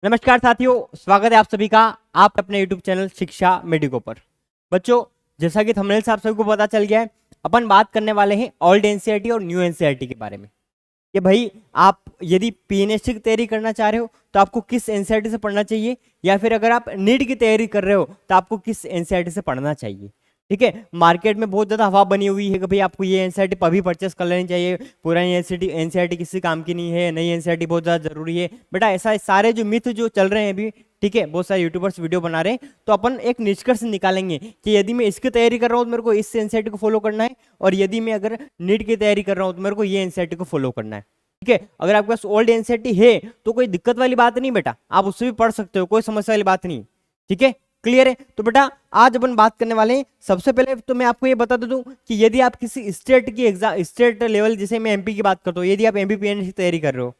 नमस्कार साथियों, स्वागत है आप सभी का आप अपने YouTube चैनल शिक्षा मेडिको पर। बच्चों, जैसा कि थंबनेल से आप सभी को पता चल गया है, अपन बात करने वाले हैं ओल्ड एनसीईआरटी और न्यू एनसीईआरटी के बारे में कि भाई आप यदि पीएनएसटी की तैयारी करना चाह रहे हो तो आपको किस एनसीईआरटी से पढ़ना चाहिए, या फिर अगर आप नीट की तैयारी कर रहे हो तो आपको किस एनसीईआरटी से पढ़ना चाहिए। ठीक है, मार्केट में बहुत ज़्यादा हवा बनी हुई है कि भाई आपको ये एनसीईआरटी अभी परचेस कर लेनी चाहिए, पुरानी एनसीईआरटी किसी काम की नहीं है, नई एनसीईआरटी बहुत ज़्यादा जरूरी है। बेटा ऐसा सारे जो मिथ जो चल रहे हैं अभी, ठीक है, बहुत सारे यूट्यूबर्स वीडियो बना रहे हैं, तो अपन एक निष्कर्ष निकालेंगे कि यदि मैं इसकी तैयारी कर रहा हूँ तो मेरे को इस एनसीईआरटी को फॉलो करना है, और यदि मैं अगर नीट की तैयारी कर रहा हूँ तो मेरे को ये एनसीईआरटी को फॉलो करना है। ठीक है, अगर आपके पास ओल्ड एनसीईआरटी है तो कोई दिक्कत वाली बात नहीं बेटा, आप उससे भी पढ़ सकते हो, कोई समस्या वाली बात नहीं। ठीक है, क्लियर है। तो बेटा आज अपन बात करने वाले हैं, सबसे पहले तो मैं आपको ये बता दूं कि यदि आप किसी स्टेट की एग्जाम, स्टेट लेवल, जैसे मैं एमपी की बात करता हूँ, यदि आप एमपीपीएनएस की तैयारी कर रहे हो,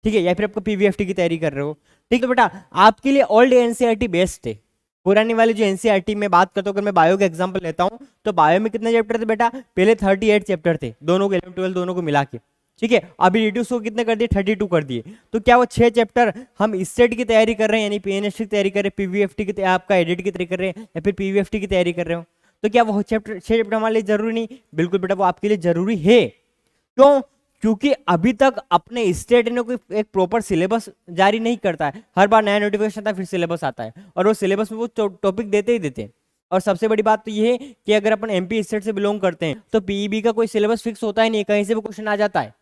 ठीक है, या फिर आपको पीवीएफटी की तैयारी कर रहे हो, ठीक है बेटा, आपके लिए ओल्ड एनसीईआरटी बेस्ट है। पुरानी वाली जो एनसीईआरटी में बात करता हूँ, अगर मैं बायो का एग्जांपल लेता हूँ तो बायो में कितने चैप्टर थे बेटा, पहले 38 चैप्टर थे, दोनों को 11 12 दोनों को मिला के। ठीक है, अभी रिड्यूस को कितने कर दिए, 32 कर दिए। तो क्या वो 6 चैप्टर हम स्टेट की तैयारी कर रहे हैं, यानी पीएनएसटी की तैयारी कर रहे हैं, पीवीएफटी की आपका एडिट की तैयारी कर रहे हैं, या फिर पीवीएफटी की तैयारी कर रहे हो, तो क्या वो 6 चैप्टर हमारे लिए जरूरी नहीं? बिल्कुल बेटा, वो आपके लिए जरूरी है। क्यों? क्योंकि अभी तक अपने स्टेट ने कोई एक प्रॉपर सिलेबस जारी नहीं करता है, हर बार नया नोटिफिकेशन आता है, फिर सिलेबस आता है, और वो सिलेबस में वो टॉपिक देते ही देते हैं। और सबसे बड़ी बात तो ये है कि अगर अपन एमपी स्टेट से बिलोंग करते हैं तो पीईबी का कोई सिलेबस फिक्स होता ही नहीं, कहीं से भी क्वेश्चन आ जाता है।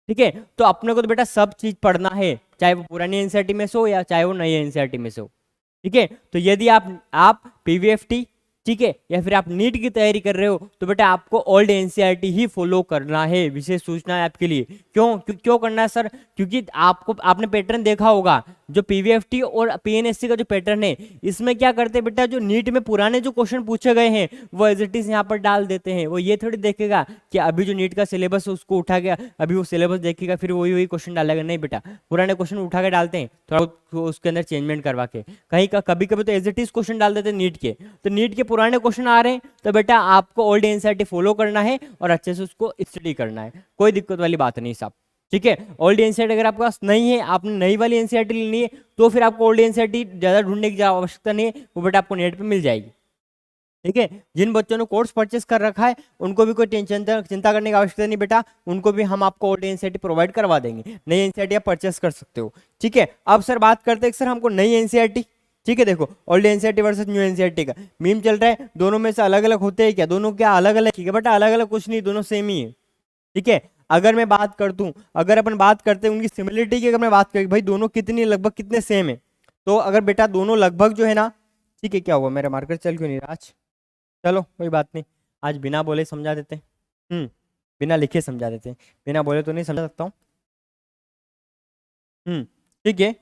ठीक है, तो अपने को तो बेटा सब चीज पढ़ना है, चाहे वो पुरानी एनसीईआरटी में से हो या चाहे वो नई एनसीईआरटी में से हो। ठीक है, तो यदि आप पीवीएफटी, ठीक है, या फिर आप नीट की तैयारी कर रहे हो तो बेटा आपको ओल्ड एनसीईआरटी ही फॉलो करना है। विशेष सूचना है आपके लिए। क्यों करना है सर? क्योंकि आपने पैटर्न देखा होगा, जो पीवीएफटी और पीएनएससी का जो पैटर्न है, इसमें क्या करते हैं बेटा, जो नीट में पुराने जो क्वेश्चन पूछे गए हैं वो एज इट इज यहाँ पर डाल देते हैं। वो ये थोड़ी देखेगा कि अभी जो नीट का सिलेबस है उसको उठा के अभी वो सिलेबस देखेगा फिर वही क्वेश्चन डालेगा, नहीं बेटा, पुराने क्वेश्चन उठा के डालते हैं, थोड़ा उसके अंदर चेंजमेंट करवा के, कहीं का कभी कभी तो एज इट इज क्वेश्चन डाल देते हैं नीट के। तो नीट के पुराने क्वेश्चन आ रहे हैं तो बेटा आपको ओल्ड एनसीईआरटी फॉलो करना है और अच्छे से उसको स्टडी करना है, कोई दिक्कत वाली बात नहीं साहब। ठीक है, ओल्ड एनसीईआरटी अगर आपके पास नहीं है, आपने नई वाली एनसीईआरटी लेनी है, तो फिर आपको ओल्ड एनसीईआरटी ज्यादा ढूंढने की आवश्यकता नहीं है, वो बेटा आपको नेट पे मिल जाएगी। ठीक है, जिन बच्चों ने कोर्स परचेस कर रखा है उनको भी कोई चिंता करने की आवश्यकता नहीं बेटा, उनको भी हम आपको ओल्ड एनसीईआरटी प्रोवाइड करवा देंगे, नई एनसीईआरटी आप परचेस कर सकते हो। ठीक है, अब सर बात करते हैं सर हमको नई एनसीईआरटी। ठीक है, देखो old NCERT versus new NCERT का मीम चल रहा है, दोनों में से अलग अलग होते हैं क्या? दोनों क्या अलग अलग है? बेटा अलग अलग कुछ नहीं, दोनों सेम ही है। ठीक है, अगर मैं बात करता हूँ, अगर अपन बात करते हैं उनकी सिमिलरिटी की, अगर मैं बात करूँ भाई दोनों कितनी लगभग कितने सेम है, तो अगर बेटा दोनों लगभग जो है ना, ठीक है, क्या हुआ मेरा मार्कर चल क्यों नहीं रहा आज? चलो कोई बात नहीं, आज बिना बोले समझा देते हैं। बिना लिखे समझा देते हैं, बिना बोले तो नहीं समझा सकता हूँ। ठीक है,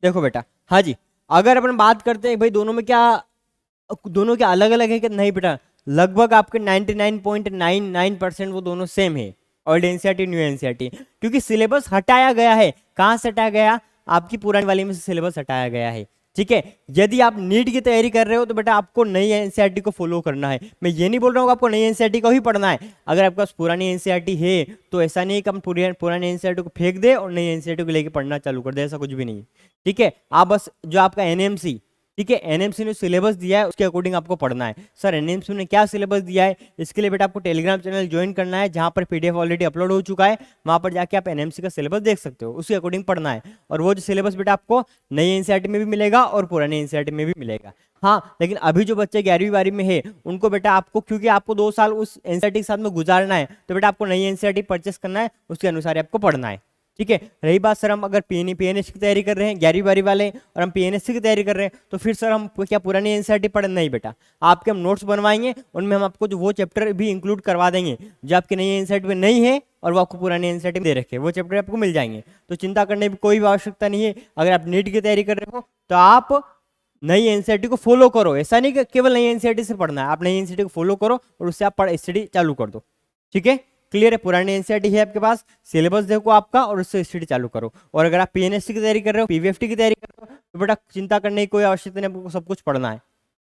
देखो बेटा, हाँ जी, अगर अपन बात करते हैं भाई दोनों क्या अलग अलग है कि नहीं बेटा, लगभग आपके 99.99% वो दोनों सेम है, ओल्ड एनसीईआरटी न्यू एनसीईआरटी, क्योंकि सिलेबस हटाया गया है। कहाँ से हटाया गया? आपकी पुरानी वाली में से सिलेबस हटाया गया है। ठीक है, यदि आप नीट की तैयारी कर रहे हो तो बेटा आपको नई एनसीईआरटी को फॉलो करना है। मैं ये नहीं बोल रहा हूँ आपको नई एनसीईआरटी को ही पढ़ना है, अगर आपके पास पुरानी एनसीईआरटी है तो ऐसा नहीं है कि हम पुरानी एनसीईआरटी को फेंक दे और नई एनसीईआरटी को लेकर पढ़ना चालू कर दे, ऐसा कुछ भी नहीं है। ठीक है, आप बस जो आपका एनएमसी, ठीक है, एनएमसी ने सिलेबस दिया है उसके अकॉर्डिंग आपको पढ़ना है। सर एनएमसी ने क्या सिलेबस दिया है, इसके लिए बेटा आपको टेलीग्राम चैनल ज्वाइन करना है, जहां पर पीडीएफ ऑलरेडी अपलोड हो चुका है, वहां पर जाके आप एनएमसी का सिलेबस देख सकते हो, उसके अकॉर्डिंग पढ़ना है। और वो जो सिलेबस बेटा आपको नई एनसीईआरटी में भी मिलेगा और पुरानी एनसीईआरटी में भी मिलेगा। हाँ, लेकिन अभी जो बच्चे 11वीं 12वीं में है उनको बेटा आपको, क्योंकि आपको 2 साल उस एनसीईआरटी के साथ में गुजारना है, तो बेटा आपको नई एनसीईआरटी परचेस करना है, उसके अनुसार आपको पढ़ना है। ठीक है, रही बात सर हम अगर पीएनएससी की तैयारी कर रहे हैं 11वीं 12वीं वाले और हम पीएनएससी की तैयारी कर रहे हैं, तो फिर सर हम क्या पुरानी एनसीईआरटी पढ़ नहीं बेटा, आपके हम नोट्स बनवाएंगे, उनमें हम आपको जो वो चैप्टर भी इंक्लूड करवा देंगे जो आपके नई एनसीईआरटी में नहीं है और वो आपको पुरानी एनसीईआरटी में दे रखे, वो चैप्टर आपको मिल जाएंगे। तो चिंता करने की कोई भी आवश्यकता नहीं है। अगर आप नीट की तैयारी कर रहे हो तो आप नई एनसीईआरटी को फॉलो करो, ऐसा नहीं कि केवल नई एनसीईआरटी से पढ़ना है, आप नई एनसीईआरटी को फॉलो करो और उससे आप स्टडी चालू कर दो। ठीक है, क्लियर है? पुरानी एनसीईआरटी है आपके पास, सिलेबस देखो आपका और उससे स्टडी चालू करो। और अगर आप पीएनएससी की तैयारी कर रहे हो, पीवीएफटी की तैयारी कर रहे हो, तो बेटा चिंता करने की कोई आवश्यकता नहीं, आपको सब कुछ पढ़ना है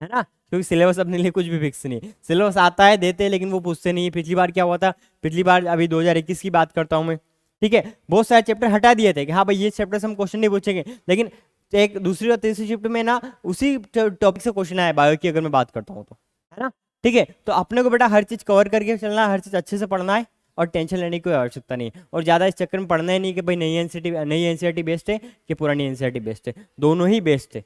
ना, क्योंकि सिलेबस अपने लिए कुछ भी फिक्स नहीं है। सिलेबस आता है, देते हैं, लेकिन वो पूछते नहीं है। पिछली बार क्या हुआ था, पिछली बार अभी 2021 की बात करता हूँ मैं, ठीक है, बहुत सारे चैप्टर हटा दिए थे कि हाँ भाई ये चैप्टर से हम क्वेश्चन नहीं पूछेंगे, लेकिन एक दूसरी और तीसरी शिफ्ट में ना उसी टॉपिक से क्वेश्चन आया बायो की, अगर मैं बात करता हूँ तो, है ना। ठीक है, तो अपने को बेटा हर चीज कवर करके चलना है, हर चीज अच्छे से पढ़ना है और टेंशन लेने की कोई आवश्यकता नहीं। और ज्यादा इस चक्कर में पढ़ना ही नहीं कि भाई नई एनसीईआरटी बेस्ट है कि पुरानी एनसीईआरटी बेस्ट है, दोनों ही बेस्ट है।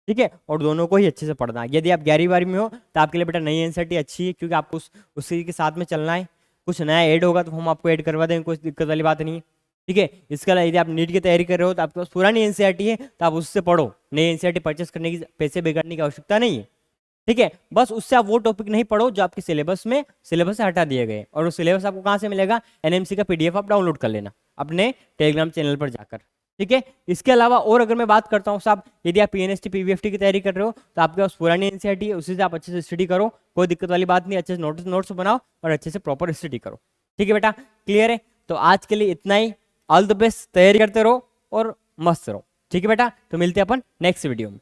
ठीक है, और दोनों को ही अच्छे से पढ़ना है। यदि आप 11वीं में हो तो आपके लिए बेटा नई एनसीईआरटी अच्छी है, क्योंकि आपको उसी के साथ में चलना है। कुछ नया ऐड होगा तो हम आपको ऐड करवा देंगे, कोई दिक्कत वाली बात नहीं है। ठीक है, इसके अलावा यदि आप नीट की तैयारी कर रहे हो तो आपके पास पुरानी एनसीईआरटी है तो आप उससे पढ़ो, नई एनसीईआरटी परचेस करने की पैसे बिगाड़ने की आवश्यकता नहीं है। ठीक है, बस उससे आप वो टॉपिक नहीं पढ़ो जो आपके सिलेबस से हटा दिए गए। और वो सिलेबस आपको कहाँ से मिलेगा, एनएमसी का पीडीएफ आप डाउनलोड कर लेना अपने टेलीग्राम चैनल पर जाकर। ठीक है, इसके अलावा और अगर मैं बात करता हूँ साहब, यदि आप पीएनएसटी पीवीएफटी की तैयारी कर रहे हो तो आपके पास पुरानी एनसीईआरटी है, उसी से आप अच्छे से स्टडी करो, कोई दिक्कत वाली बात नहीं। अच्छे से नोट्स बनाओ और अच्छे से प्रॉपर स्टडी करो। ठीक है बेटा, क्लियर है। तो आज के लिए इतना ही। ऑल द बेस्ट, तैयारी करते रहो और मस्त रहो। ठीक है बेटा, तो मिलते हैं अपन नेक्स्ट वीडियो में।